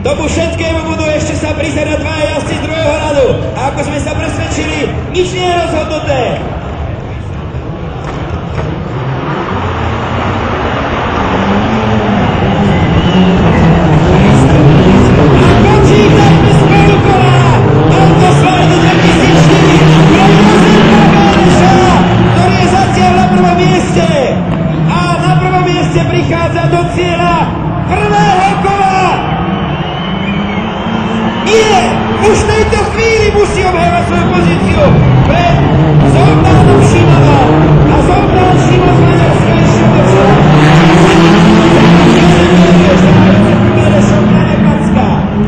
Tomu všetkému budú ešte sa prizerať dvaja jazdci z druhého radu. A ako sme sa presvedčili, nič nie je rozhodnuté. Prichádza do cieľa prvého kola. Nie! Už v tejto chvíli musí obhajovať svoju pozíciu pred Zoltánom Šimonom. A Zoltán Šimon z Maďarska ešte odešla.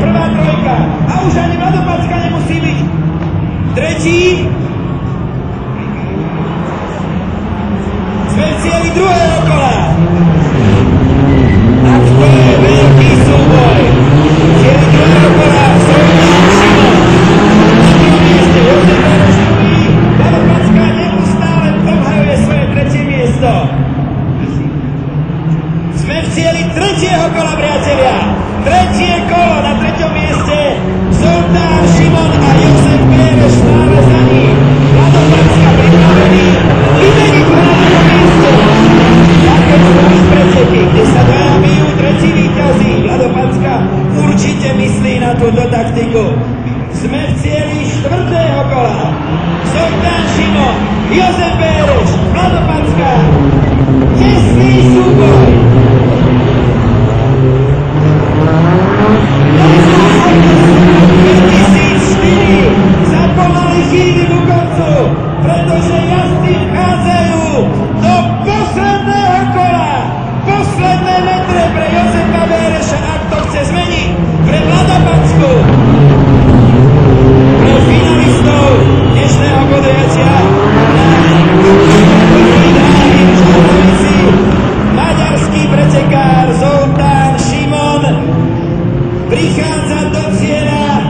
Prvá trojka. A už ani Vlado Packa nemusí byť tretí. Sme v cieli druhého kola. A to je veľký súboj. Cieli druhého kola Zoltán Šimon. Na prvom mieste Jozef Bereš druhý. Vlado Packa neustále obhajuje svoje tretie miesto. Sme v cieli tretieho kola, priatelia. Tretie kolo, na treťom mieste Zoltán Šimon a Jozef Bereš stále za ním. Vlado Packa pripravený vymeniť ho na prvom mieste. Také sú už preteky, kde sa dvaja bijú, tretí víťazí. Vlado Packa určite myslí na túto taktiku. Sme v cieli štvrtého kola. Zoltán Šimon, Jozef Bereš, Vlado Packa. Tesný súboj. 2004 sa pomaly chýli ku koncu, pretože jazdci vchádzajú do posledného kola. Posledné metre pre Jozefa Bereša, ak to chce zmeniť, pre Vlada Packu. Pre finalistov dnešného podujatia maďarský pretekár Zoltán Šimon prichádza do cieľa.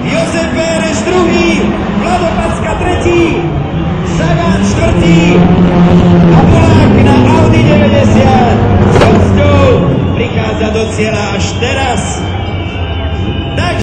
Jozef Bereš druhý, Vlado Packa tretí, Sagan štvrtý a Polák na Audi 90 s hosťou prichádza do cieľa až teraz.